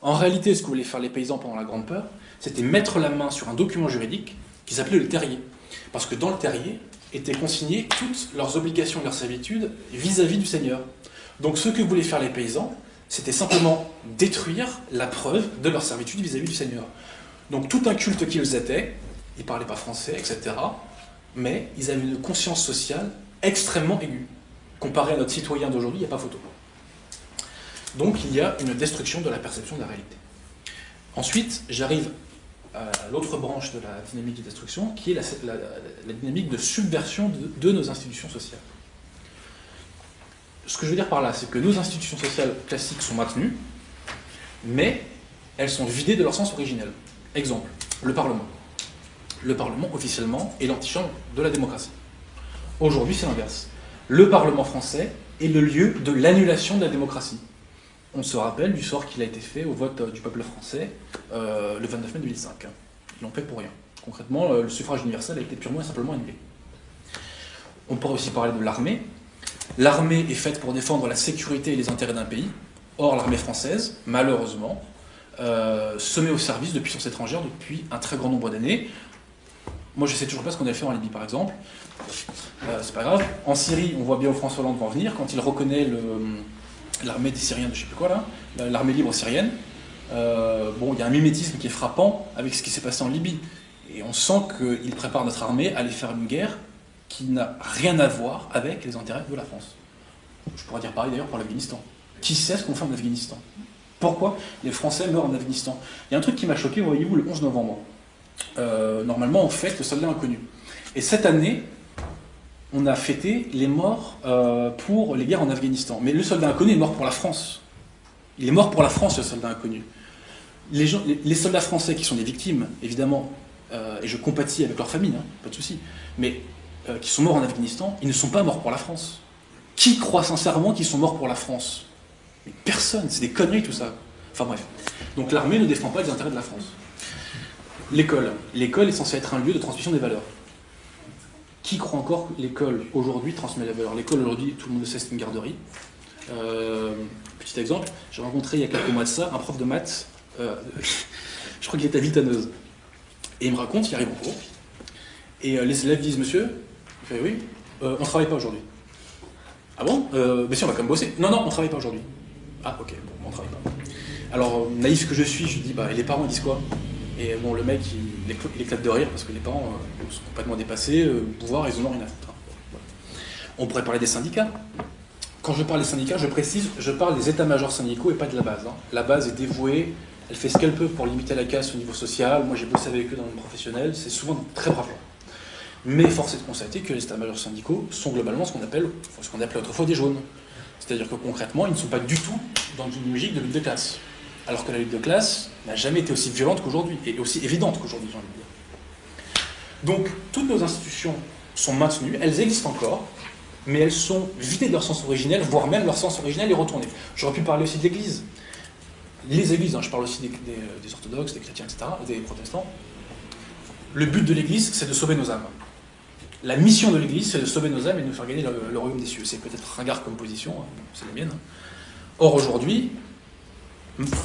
En réalité, ce que voulaient faire les paysans pendant la Grande Peur, c'était mettre la main sur un document juridique qui s'appelait le terrier. Parce que dans le terrier étaient consignées toutes leurs obligations et leurs servitudes vis-à-vis du seigneur. Donc ce que voulaient faire les paysans, c'était simplement détruire la preuve de leur servitude vis-à-vis du seigneur. Donc tout un culte qu'ils étaient, ils ne parlaient pas français, etc., mais ils avaient une conscience sociale extrêmement aiguë. Comparé à notre citoyen d'aujourd'hui, il n'y a pas photo. Donc il y a une destruction de la perception de la réalité. Ensuite, j'arrive à l'autre branche de la dynamique de destruction, qui est la dynamique de subversion de nos institutions sociales. Ce que je veux dire par là, c'est que nos institutions sociales classiques sont maintenues, mais elles sont vidées de leur sens originel. Exemple, le Parlement. Le Parlement, officiellement, est l'antichambre de la démocratie. Aujourd'hui, c'est l'inverse. Le Parlement français est le lieu de l'annulation de la démocratie. On se rappelle du sort qu'il a été fait au vote du peuple français le 29 mai 2005. Ils l'ont fait pour rien. Concrètement, le suffrage universel a été purement et simplement annulé. On pourrait aussi parler de l'armée. L'armée est faite pour défendre la sécurité et les intérêts d'un pays. Or, l'armée française, malheureusement, se met au service de puissances étrangères depuis un très grand nombre d'années. Moi, je ne sais toujours pas ce qu'on allait faire en Libye, par exemple. C'est pas grave. En Syrie, on voit bien où François Hollande va en venir, quand il reconnaît l'armée des Syriens de je ne sais plus quoi, là, l'armée libre syrienne. Bon, il y a un mimétisme qui est frappant avec ce qui s'est passé en Libye. Et on sent qu'il prépare notre armée à aller faire une guerre qui n'a rien à voir avec les intérêts de la France. Je pourrais dire pareil d'ailleurs pour l'Afghanistan. Qui sait ce qu'on fait en Afghanistan? Pourquoi les Français meurent en Afghanistan? Il y a un truc qui m'a choqué, voyez-vous, le 11 novembre. Normalement, on fête le soldat inconnu. Et cette année, on a fêté les morts pour les guerres en Afghanistan. Mais le soldat inconnu est mort pour la France. Il est mort pour la France, le soldat inconnu. Les soldats français qui sont des victimes, évidemment, et je compatis avec leur famille, hein, pas de souci, mais qui sont morts en Afghanistan, ils ne sont pas morts pour la France. Qui croit sincèrement qu'ils sont morts pour la France? Mais personne, c'est des conneries tout ça. Enfin bref. Donc l'armée ne défend pas les intérêts de la France. L'école. L'école est censée être un lieu de transmission des valeurs. Qui croit encore que l'école aujourd'hui transmet les valeurs? L'école aujourd'hui, tout le monde le sait, c'est une garderie. Petit exemple, j'ai rencontré il y a quelques mois de ça un prof de maths, je crois qu'il est à Villetaneuse. Et il me raconte, il arrive en cours, et les élèves disent: monsieur, il fait oui, on ne travaille pas aujourd'hui. Ah bon? Mais si, on va quand même bosser. Non, non, on ne travaille pas aujourd'hui. Ah ok, bon, on ne travaille pas. Alors, naïf que je suis, je lui dis, bah, et les parents ils disent quoi? Et bon, le mec, il éclate de rire parce que les parents sont complètement dépassés, pouvoir, ils en ont rien à foutre. Voilà. On pourrait parler des syndicats. Quand je parle des syndicats, je précise, je parle des états-majors syndicaux et pas de la base. Hein. La base est dévouée elle fait ce qu'elle peut pour limiter la casse au niveau social. Moi, j'ai bossé avec eux dans le monde professionnel, c'est souvent de très braves gens. Mais force est de constater que les états-majors syndicaux sont globalement ce qu'on appelait autrefois des jaunes. C'est-à-dire que concrètement, ils ne sont pas du tout dans une logique de lutte de classe. Alors que la lutte de classe n'a jamais été aussi violente qu'aujourd'hui, et aussi évidente qu'aujourd'hui, j'ai envie de dire. Donc, toutes nos institutions sont maintenues, elles existent encore, mais elles sont vidées de leur sens originel, voire même leur sens originel est retourné. J'aurais pu parler aussi de l'Église. Les églises, je parle aussi des orthodoxes, des chrétiens, etc., des protestants. Le but de l'Église, c'est de sauver nos âmes. La mission de l'Église, c'est de sauver nos âmes et de nous faire gagner le royaume des cieux. C'est peut-être ringard comme position, c'est la mienne. Or, aujourd'hui,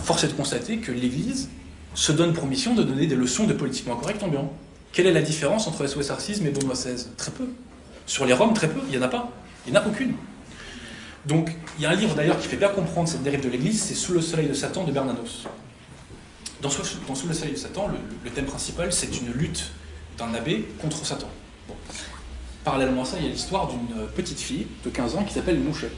force est de constater que l'Église se donne pour mission de donner des leçons de politiquement correct ambiant. Quelle est la différence entre SOS Racisme et Benoît XVI? Très peu. Sur les Roms, très peu. Il n'y en a pas. Il n'y en a aucune. Donc, il y a un livre d'ailleurs qui fait bien comprendre cette dérive de l'Église, c'est Sous le soleil de Satan de Bernanos. Dans Sous le soleil de Satan, le thème principal, c'est une lutte d'un abbé contre Satan. Bon. Parallèlement à ça, il y a l'histoire d'une petite fille de 15 ans qui s'appelle Mouchette.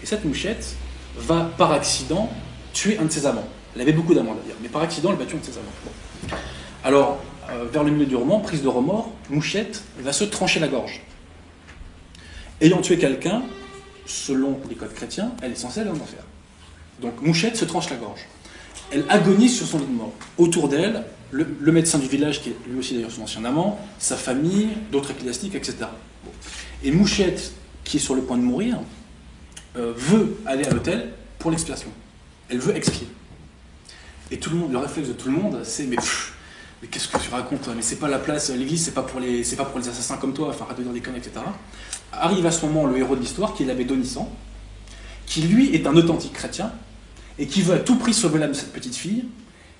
Et cette Mouchette va, par accident, tuer un de ses amants. Elle avait beaucoup d'amants d'ailleurs, mais par accident, elle va tuer un de ses amants. Bon. Alors, vers le milieu du roman, prise de remords, Mouchette va se trancher la gorge. Ayant tué quelqu'un, selon les codes chrétiens, elle est censée aller en enfer. Donc Mouchette se tranche la gorge. Elle agonise sur son lit de mort. Autour d'elle, le médecin du village, qui est lui aussi d'ailleurs son ancien amant, sa famille, d'autres ecclésiastiques, etc. Bon. Et Mouchette, qui est sur le point de mourir, veut aller à l'hôtel pour l'expiation. Elle veut expier. Et tout le monde, le réflexe de tout le monde, c'est mais qu'est-ce que tu racontes? Mais c'est pas la place, l'église, c'est pas pour les assassins comme toi, enfin arrête de dire des conneries, etc. Arrive à ce moment le héros de l'histoire, qui est l'abbé Donnissan, qui lui est un authentique chrétien, et qui veut à tout prix sauver l'âme de cette petite fille,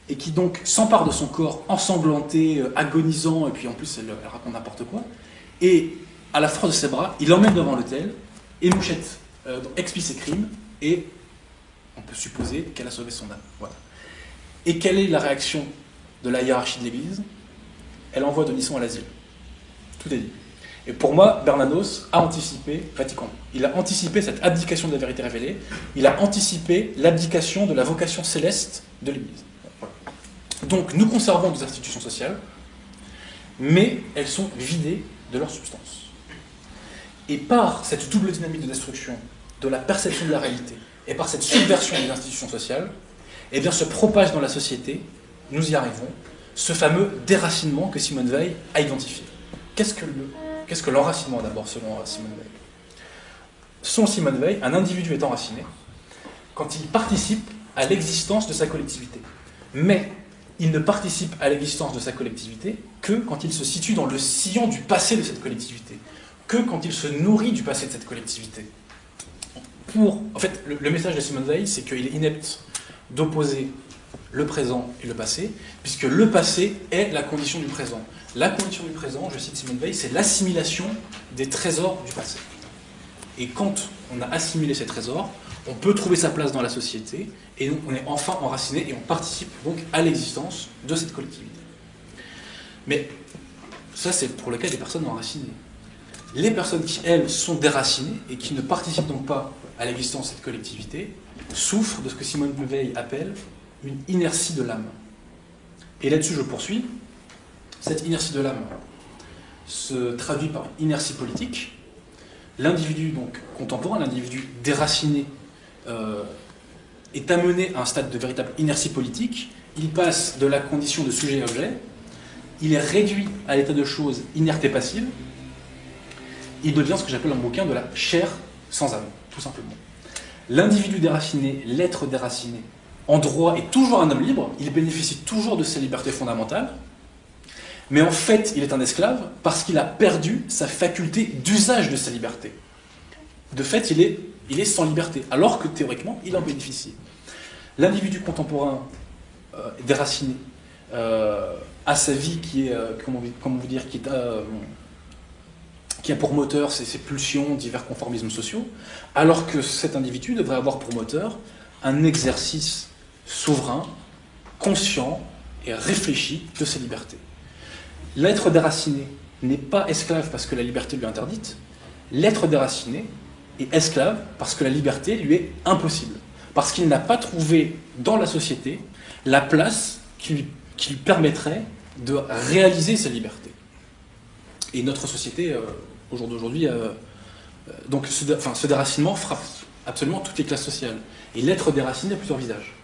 et qui donc s'empare de son corps ensanglanté, agonisant, et puis en plus elle raconte n'importe quoi, et à la force de ses bras, il l'emmène devant l'autel, et Mouchette expie ses crimes, et on peut supposer qu'elle a sauvé son âme. Voilà. Et quelle est la réaction de la hiérarchie de l'Église? Elle envoie Donnissan à l'asile. Tout est dit. Et pour moi, Bernanos a anticipé Vatican. Il a anticipé cette abdication de la vérité révélée, il a anticipé l'abdication de la vocation céleste de l'Église. Voilà. Donc nous conservons des institutions sociales, mais elles sont vidées de leur substance. Et par cette double dynamique de destruction de la perception de la réalité, et par cette subversion des institutions sociales, eh bien se propage dans la société, nous y arrivons, ce fameux déracinement que Simone Veil a identifié. Qu'est-ce que l'enracinement d'abord, selon Simone Veil? Selon Simone Veil, un individu est enraciné quand il participe à l'existence de sa collectivité. Mais il ne participe à l'existence de sa collectivité que quand il se situe dans le sillon du passé de cette collectivité, que quand il se nourrit du passé de cette collectivité. En fait, le message de Simone Veil, c'est qu'il est inepte d'opposer le présent et le passé, puisque le passé est la condition du présent. La condition du présent, je cite Simone Veil, c'est l'assimilation des trésors du passé. Et quand on a assimilé ces trésors, on peut trouver sa place dans la société, et donc on est enfin enraciné, et on participe donc à l'existence de cette collectivité. Mais ça, c'est pour le cas des personnes enracinées. Les personnes qui, elles, sont déracinées, et qui ne participent donc pas à l'existence de cette collectivité, souffrent de ce que Simone Veil appelle une inertie de l'âme. Et là-dessus, je poursuis. Cette inertie de l'âme se traduit par une inertie politique. L'individu donc contemporain, l'individu déraciné, est amené à un stade de véritable inertie politique. Il passe de la condition de sujet à objet. Il est réduit à l'état de choses inerte et passive. Il devient ce que j'appelle en bouquin de la chair sans âme, tout simplement. L'individu déraciné, l'être déraciné, en droit est toujours un homme libre, il bénéficie toujours de ses libertés fondamentales, mais en fait, il est un esclave parce qu'il a perdu sa faculté d'usage de sa liberté. De fait, il est sans liberté, alors que théoriquement, il en bénéficie. L'individu contemporain déraciné a sa vie qui est, qui a pour moteur ses pulsions, divers conformismes sociaux, alors que cet individu devrait avoir pour moteur un exercice souverain, conscient et réfléchi de ses libertés. L'être déraciné n'est pas esclave parce que la liberté lui est interdite, l'être déraciné est esclave parce que la liberté lui est impossible. parce qu'il n'a pas trouvé dans la société la place qui lui permettrait de réaliser sa liberté. Et notre société, au jour d'aujourd'hui, donc ce déracinement frappe absolument toutes les classes sociales. Et l'être déraciné a plusieurs visages.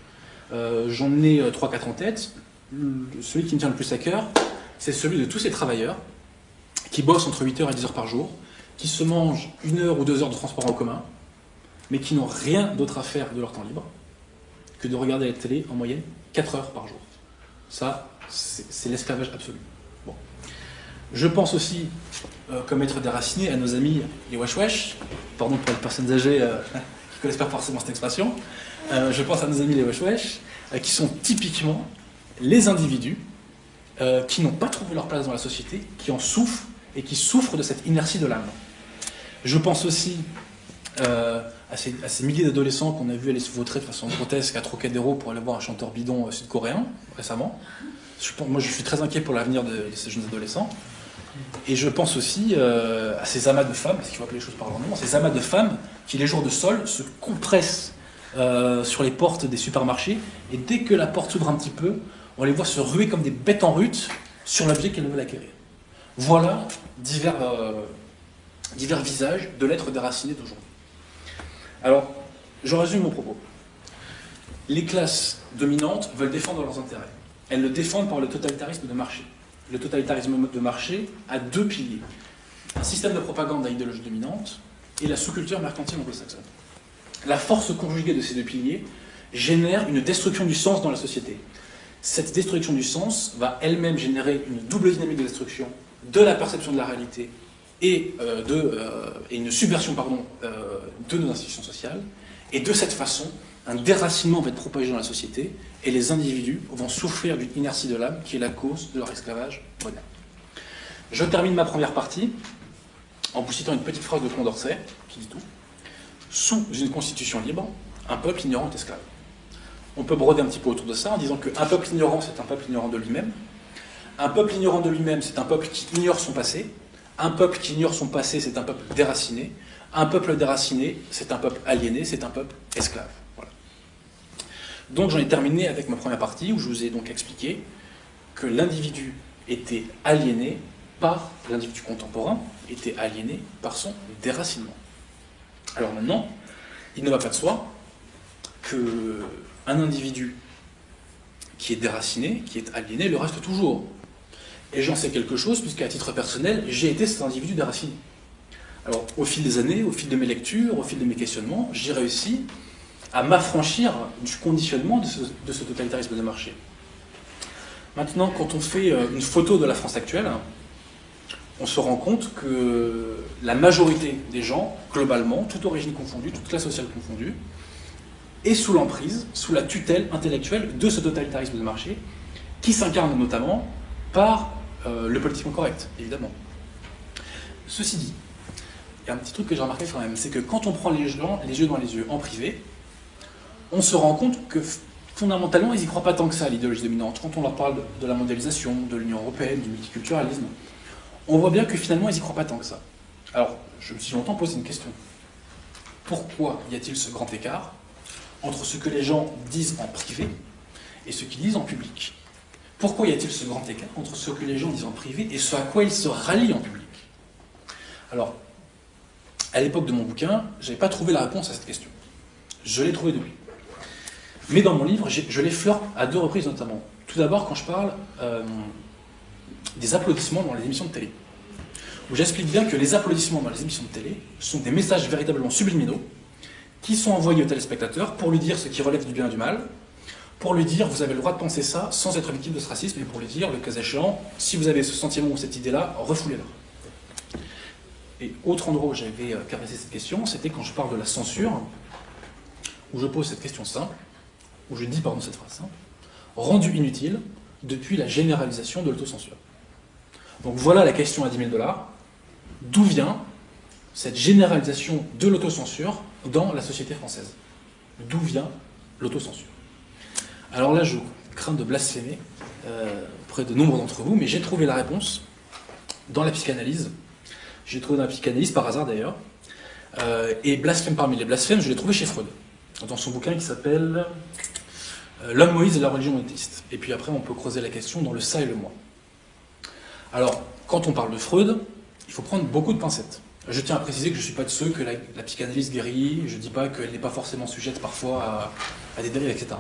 J'en ai 3-4 en tête. Celui qui me tient le plus à cœur, c'est celui de tous ces travailleurs qui bossent entre 8 heures et 10 heures par jour, qui se mangent 1 heure ou 2 heures de transport en commun, mais qui n'ont rien d'autre à faire de leur temps libre que de regarder la télé en moyenne 4 heures par jour. Ça, c'est l'esclavage absolu. Bon. Je pense aussi, comme être déraciné, à nos amis les wesh wesh, pardon pour les personnes âgées qui ne connaissent pas forcément cette expression, je pense à nos amis les wesh wesh, qui sont typiquement les individus qui n'ont pas trouvé leur place dans la société, qui en souffrent et qui souffrent de cette inertie de l'âme. Je pense aussi à ces milliers d'adolescents qu'on a vu aller se vautrer de façon grotesque à Trocadéro pour aller voir un chanteur bidon sud-coréen récemment. Moi, je suis très inquiet pour l'avenir de ces jeunes adolescents. Et je pense aussi à ces amas de femmes, parce qu'il faut appeler les choses par leur nom, ces amas de femmes qui, les jours de sol, se compressent sur les portes des supermarchés, et dès que la porte s'ouvre un petit peu, on les voit se ruer comme des bêtes en rut sur l'objet qu'elles veulent acquérir. Voilà divers visages de l'être déraciné d'aujourd'hui. Alors, je résume mon propos. Les classes dominantes veulent défendre leurs intérêts. Elles le défendent par le totalitarisme de marché. Le totalitarisme de marché a 2 piliers. Un système de propagande à idéologie dominante et la sous-culture mercantile anglo-saxonne. La force conjuguée de ces 2 piliers génère une destruction du sens dans la société. Cette destruction du sens va elle-même générer une double dynamique de destruction de la perception de la réalité et une subversion de nos institutions sociales. Et de cette façon, un déracinement va être propagé dans la société et les individus vont souffrir d'une inertie de l'âme qui est la cause de leur esclavage moderne. Je termine ma première partie en vous citant une petite phrase de Condorcet qui dit tout. Sous une constitution libre, un peuple ignorant est esclave. On peut broder un petit peu autour de ça en disant qu'un peuple ignorant, c'est un peuple ignorant de lui-même. Un peuple ignorant de lui-même, c'est un peuple qui ignore son passé. Un peuple qui ignore son passé, c'est un peuple déraciné. Un peuple déraciné, c'est un peuple aliéné, c'est un peuple esclave. Voilà. Donc j'en ai terminé avec ma première partie où je vous ai donc expliqué que l'individu était aliéné par l'individu contemporain, était aliéné par son déracinement. Alors maintenant, il ne va pas de soi qu'un individu qui est déraciné, qui est aliéné, le reste toujours. Et j'en sais quelque chose, puisqu'à titre personnel, j'ai été cet individu déraciné. Alors, au fil des années, au fil de mes lectures, au fil de mes questionnements, j'ai réussi à m'affranchir du conditionnement de ce totalitarisme de marché. Maintenant, quand on fait une photo de la France actuelle, on se rend compte que la majorité des gens, globalement, toute origine confondue, toute classe sociale confondue, est sous l'emprise, sous la tutelle intellectuelle de ce totalitarisme de marché, qui s'incarne notamment par le politiquement correct, évidemment. Ceci dit, il y a un petit truc que j'ai remarqué quand même, c'est que quand on prend les gens les yeux dans les yeux en privé, on se rend compte que fondamentalement, ils n'y croient pas tant que ça à l'idéologie dominante. Quand on leur parle de la mondialisation, de l'Union européenne, du multiculturalisme, on voit bien que finalement, ils n'y croient pas tant que ça. Alors, je me suis longtemps posé une question. Pourquoi y a-t-il ce grand écart entre ce que les gens disent en privé et ce qu'ils disent en public? Pourquoi y a-t-il ce grand écart entre ce que les gens disent en privé et ce à quoi ils se rallient en public? Alors, à l'époque de mon bouquin, je n'avais pas trouvé la réponse à cette question. Je l'ai trouvée depuis. Mais dans mon livre, je l'effleure à 2 reprises notamment. Tout d'abord, quand je parle des applaudissements dans les émissions de télé, où j'explique bien que les applaudissements dans les émissions de télé sont des messages véritablement subliminaux qui sont envoyés au téléspectateur pour lui dire ce qui relève du bien et du mal, pour lui dire vous avez le droit de penser ça sans être victime de ce racisme, et pour lui dire, le cas échéant, si vous avez ce sentiment ou cette idée-là, refoulez-la. Et autre endroit où j'avais caressé cette question, c'était quand je parle de la censure, où je pose cette question simple, où je dis cette phrase simple, rendu inutile depuis la généralisation de l'autocensure. Donc voilà la question à 10 000 $. D'où vient cette généralisation de l'autocensure dans la société française? D'où vient l'autocensure? Alors là, je crains de blasphémer auprès de nombre d'entre vous, mais j'ai trouvé la réponse dans la psychanalyse. J'ai trouvé dans la psychanalyse, par hasard d'ailleurs, et blasphème parmi les blasphèmes, je l'ai trouvé chez Freud. dans son bouquin qui s'appelle L'homme Moïse et la religion monothéiste. Et puis après, on peut creuser la question dans le ça et le moi. Alors, quand on parle de Freud, il faut prendre beaucoup de pincettes. Je tiens à préciser que je ne suis pas de ceux que la psychanalyse guérit, je ne dis pas qu'elle n'est pas forcément sujette parfois à des dérives, etc.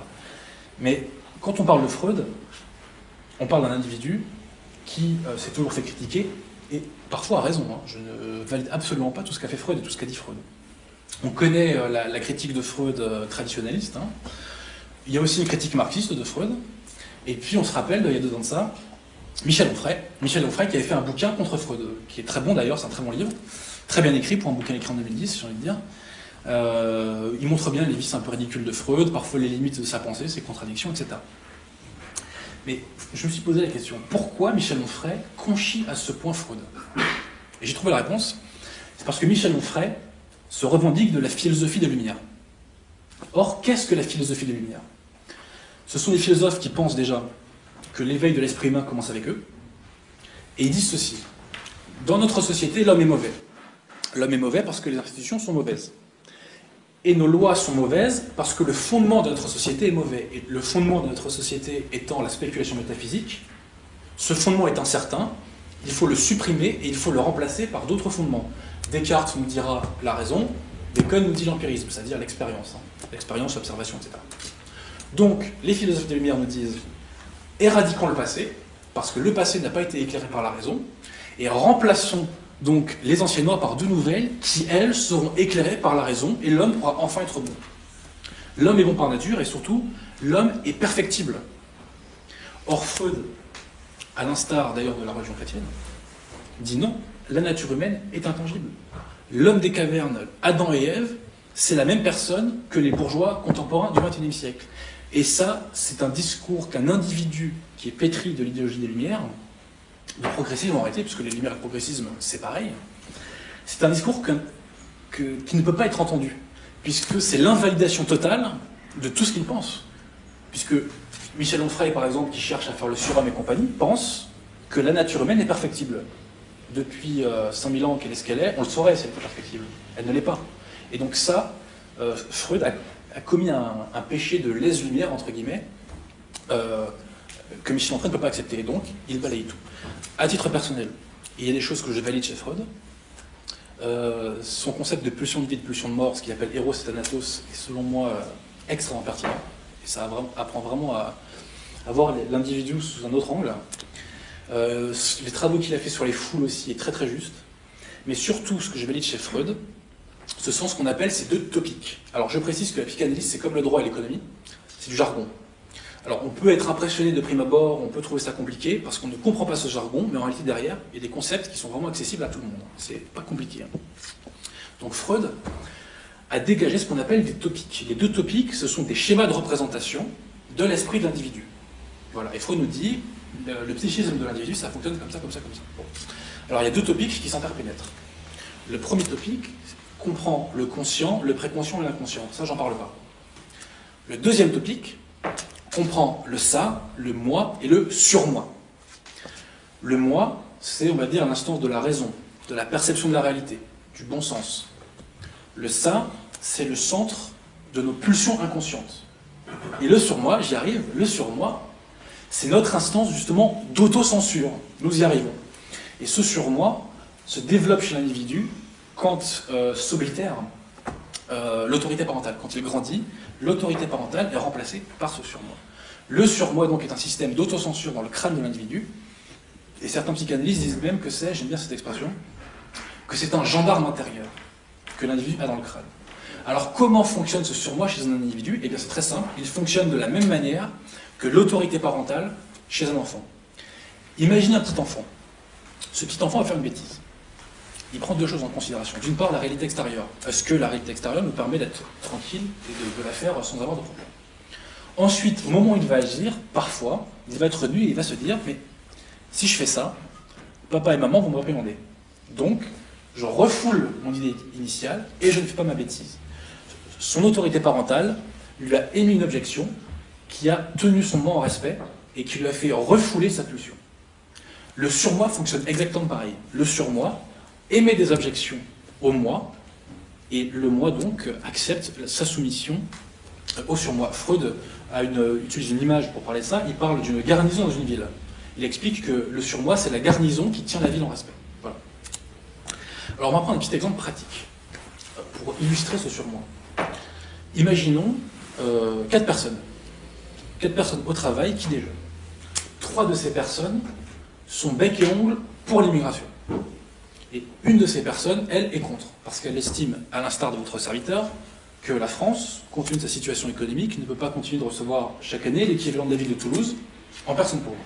Mais quand on parle de Freud, on parle d'un individu qui s'est toujours fait critiquer, et parfois a raison. Hein. Je ne valide absolument pas tout ce qu'a fait Freud et tout ce qu'a dit Freud. On connaît la critique de Freud traditionnaliste. Hein. Il y a aussi une critique marxiste de Freud. Et puis on se rappelle, il y a 2 ans de ça, Michel Onfray qui avait fait un bouquin contre Freud, qui est très bon d'ailleurs, c'est un très bon livre, très bien écrit pour un bouquin écrit en 2010, j'ai envie de dire. Il montre bien les vices un peu ridicules de Freud, parfois les limites de sa pensée, ses contradictions, etc. Mais je me suis posé la question, pourquoi Michel Onfray conchit à ce point Freud? Et j'ai trouvé la réponse, c'est parce que Michel Onfray se revendique de la philosophie des Lumières. Or, qu'est-ce que la philosophie des Lumières? Ce sont des philosophes qui pensent déjà que l'éveil de l'esprit humain commence avec eux, et ils disent ceci. Dans notre société, l'homme est mauvais. L'homme est mauvais parce que les institutions sont mauvaises. Et nos lois sont mauvaises parce que le fondement de notre société est mauvais. Et le fondement de notre société étant la spéculation métaphysique, ce fondement est incertain, il faut le supprimer et il faut le remplacer par d'autres fondements. Descartes nous dira la raison, Bacon nous dit l'empirisme, c'est-à-dire l'expérience. L'expérience, l'observation, etc. Donc, les philosophes des Lumières nous disent éradiquons le passé, parce que le passé n'a pas été éclairé par la raison, et remplaçons donc les anciennes lois par de nouvelles qui, elles, seront éclairées par la raison, et l'homme pourra enfin être bon. L'homme est bon par nature, et surtout, l'homme est perfectible. Or, Freud, à l'instar d'ailleurs de la religion chrétienne, dit non, la nature humaine est intangible. L'homme des cavernes, Adam et Ève, c'est la même personne que les bourgeois contemporains du XXIe siècle. Et ça, c'est un discours qu'un individu qui est pétri de l'idéologie des Lumières, de progressisme en réalité, puisque les Lumières et le progressisme, c'est pareil, c'est un discours qui ne peut pas être entendu, puisque c'est l'invalidation totale de tout ce qu'il pense. Puisque Michel Onfray, par exemple, qui cherche à faire le surhomme et compagnie, pense que la nature humaine est perfectible. Depuis 5000 ans qu'elle est ce qu'elle est, on le saurait si elle était perfectible. Elle ne l'est pas. Et donc ça, Freud a commis un péché de lèse-lumière, entre guillemets, que Michel Onfray ne peut pas accepter. Et donc, il balaye tout. À titre personnel, il y a des choses que je valide chez Freud. Son concept de pulsion de vie, de pulsion de mort, ce qu'il appelle Eros et Thanatos, est selon moi extrêmement pertinent. Et ça apprend vraiment à voir l'individu sous un autre angle. Les travaux qu'il a fait sur les foules aussi est très très juste. Mais surtout, ce que je valide chez Freud, ce sont ce qu'on appelle ces 2 topiques. Alors je précise que la psychanalyse, c'est comme le droit et l'économie, c'est du jargon. Alors on peut être impressionné de prime abord, on peut trouver ça compliqué, parce qu'on ne comprend pas ce jargon, mais en réalité derrière, il y a des concepts qui sont vraiment accessibles à tout le monde. C'est pas compliqué. Hein. Donc Freud a dégagé ce qu'on appelle des topiques. Les 2 topiques, ce sont des schémas de représentation de l'esprit de l'individu. Voilà. Et Freud nous dit, le psychisme de l'individu, ça fonctionne comme ça, comme ça, comme ça. Bon. Alors il y a 2 topiques qui s'interpénètrent. Le premier topique comprend le conscient, le préconscient et l'inconscient. Ça, j'en parle pas. Le deuxième topique comprend le ça, le moi et le surmoi. Le moi, c'est, on va dire, l'instance de la raison, de la perception de la réalité, du bon sens. Le ça, c'est le centre de nos pulsions inconscientes. Et le surmoi, j'y arrive, le surmoi, c'est notre instance justement d'autocensure. Nous y arrivons. Et ce surmoi se développe chez l'individu quand s'oblitère l'autorité parentale. Quand il grandit, l'autorité parentale est remplacée par ce surmoi. Le surmoi donc est un système d'autocensure dans le crâne de l'individu. Et certains psychanalystes disent même que c'est, j'aime bien cette expression, que c'est un gendarme intérieur que l'individu a dans le crâne. Alors comment fonctionne ce surmoi chez un individu? Eh bien c'est très simple, il fonctionne de la même manière que l'autorité parentale chez un enfant. Imaginez un petit enfant. Ce petit enfant va faire une bêtise. Il prend 2 choses en considération. D'une part, la réalité extérieure. Est-ce que la réalité extérieure nous permet d'être tranquille et de la faire sans avoir de problème? Ensuite, au moment où il va agir, parfois, il va être nu et il va se dire « Mais si je fais ça, papa et maman vont me réprimander. Donc, je refoule mon idée initiale et je ne fais pas ma bêtise. » Son autorité parentale lui a émis une objection qui a tenu son moi en respect et qui lui a fait refouler sa pulsion. Le surmoi fonctionne exactement pareil. Le surmoi émet des objections au moi, et le moi donc accepte sa soumission au surmoi. Freud utilise une image pour parler de ça, il parle d'une garnison dans une ville. Il explique que le surmoi, c'est la garnison qui tient la ville en respect. Voilà. Alors on va prendre un petit exemple pratique pour illustrer ce surmoi. Imaginons 4 personnes. 4 personnes au travail qui déjeunent. 3 de ces personnes sont bec et ongles pour l'immigration. Et une de ces personnes, elle, est contre, parce qu'elle estime, à l'instar de votre serviteur, que la France, compte tenu de sa situation économique, ne peut pas continuer de recevoir chaque année l'équivalent de la ville de Toulouse en personnes pauvres.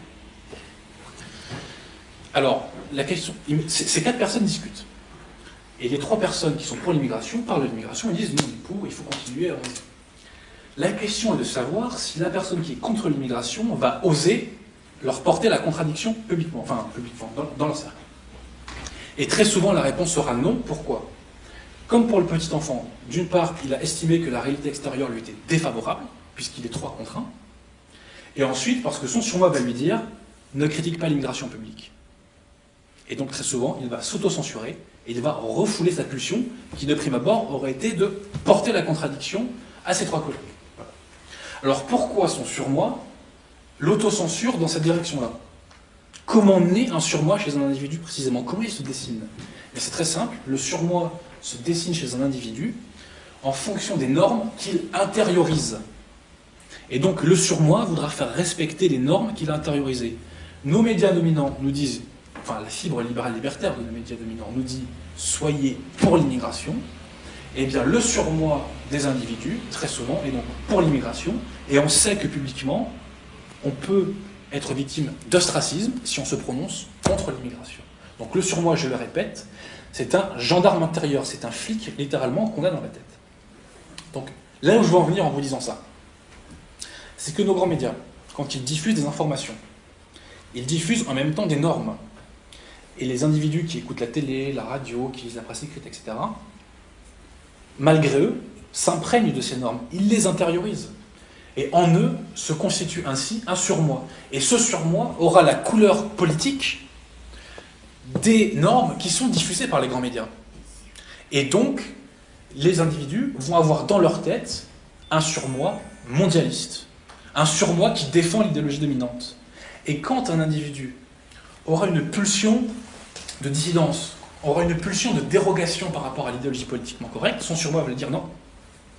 Alors, la question, ces 4 personnes discutent. Et les 3 personnes qui sont pour l'immigration parlent de l'immigration et disent non, il faut continuer à oser. La question est de savoir si la personne qui est contre l'immigration va oser leur porter la contradiction publiquement, dans leur cercle. Et très souvent, la réponse sera non. Pourquoi ? Comme pour le petit enfant, d'une part, il a estimé que la réalité extérieure lui était défavorable, puisqu'il est 3 contre 1. Et ensuite, parce que son surmoi va lui dire ne critique pas l'immigration publique. Et donc, très souvent, il va s'auto-censurer et il va refouler sa pulsion, qui de prime abord aurait été de porter la contradiction à ses 3 collègues. Voilà. Alors, pourquoi son surmoi l'autocensure dans cette direction-là ? Comment naît un surmoi chez un individu précisément ? Comment il se dessine ? Et c'est très simple, le surmoi se dessine chez un individu en fonction des normes qu'il intériorise. Et donc le surmoi voudra faire respecter les normes qu'il a intériorisées. Nos médias dominants nous disent, enfin la fibre libérale libertaire de nos médias dominants nous dit « soyez pour l'immigration », et bien le surmoi des individus, très souvent, est donc pour l'immigration, et on sait que publiquement, on peut être victime d'ostracisme si on se prononce contre l'immigration. Donc le surmoi, je le répète, c'est un gendarme intérieur, c'est un flic littéralement qu'on a dans la tête. Donc là où je veux en venir en vous disant ça, c'est que nos grands médias, quand ils diffusent des informations, ils diffusent en même temps des normes. Et les individus qui écoutent la télé, la radio, qui lisent la presse écrite, etc., malgré eux, s'imprègnent de ces normes, ils les intériorisent. Et en eux se constitue ainsi un surmoi. Et ce surmoi aura la couleur politique des normes qui sont diffusées par les grands médias. Et donc, les individus vont avoir dans leur tête un surmoi mondialiste, un surmoi qui défend l'idéologie dominante. Et quand un individu aura une pulsion de dissidence, aura une pulsion de dérogation par rapport à l'idéologie politiquement correcte, son surmoi va lui dire non,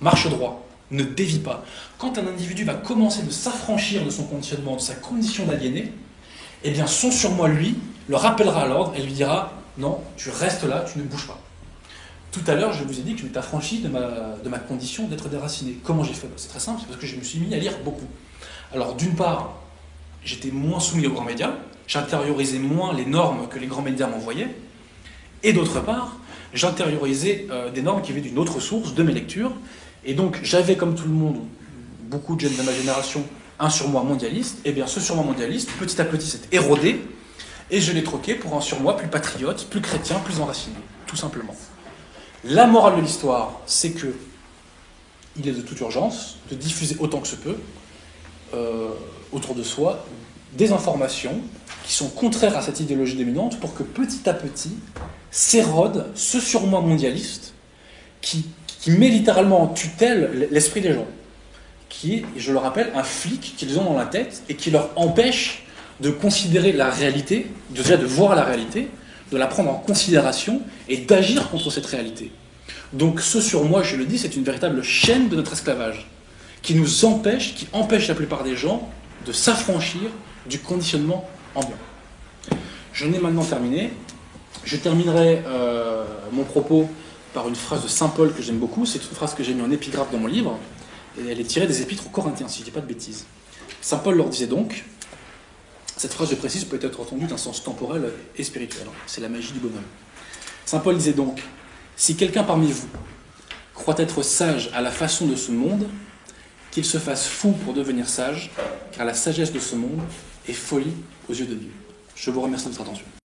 marche droit. Ne dévie pas. Quand un individu va commencer de s'affranchir de son conditionnement, de sa condition d'aliéné, eh bien son surmoi, lui, le rappellera à l'ordre et lui dira « Non, tu restes là, tu ne bouges pas ». Tout à l'heure, je vous ai dit que je m'étais affranchi de ma condition d'être déraciné. Comment j'ai fait ? C'est très simple, c'est parce que je me suis mis à lire beaucoup. Alors d'une part, j'étais moins soumis aux grands médias, j'intériorisais moins les normes que les grands médias m'envoyaient, et d'autre part, j'intériorisais des normes qui venaient d'une autre source, de mes lectures. Et donc, j'avais, comme tout le monde, beaucoup de jeunes de ma génération, un surmoi mondialiste. Et bien, ce surmoi mondialiste, petit à petit, s'est érodé, et je l'ai troqué pour un surmoi plus patriote, plus chrétien, plus enraciné, tout simplement. La morale de l'histoire, c'est que il est de toute urgence de diffuser autant que se peut, autour de soi, des informations qui sont contraires à cette idéologie dominante pour que petit à petit s'érode ce surmoi mondialiste qui met littéralement en tutelle l'esprit des gens, qui est, je le rappelle, un flic qu'ils ont dans la tête et qui leur empêche de considérer la réalité, déjà de voir la réalité, de la prendre en considération et d'agir contre cette réalité. Donc ce surmoi, je le dis, c'est une véritable chaîne de notre esclavage, qui nous empêche, qui empêche la plupart des gens de s'affranchir du conditionnement ambiant. Je n'ai maintenant terminé. Je terminerai mon propos par une phrase de saint Paul que j'aime beaucoup. C'est une phrase que j'ai mis en épigraphe dans mon livre, et elle est tirée des Épîtres aux Corinthiens, si je ne dis pas de bêtises. Saint Paul leur disait donc, cette phrase, je précise, peut être entendue d'un sens temporel et spirituel. C'est la magie du bonhomme. Saint Paul disait donc, si quelqu'un parmi vous croit être sage à la façon de ce monde, qu'il se fasse fou pour devenir sage, car la sagesse de ce monde est folie aux yeux de Dieu. Je vous remercie de votre attention.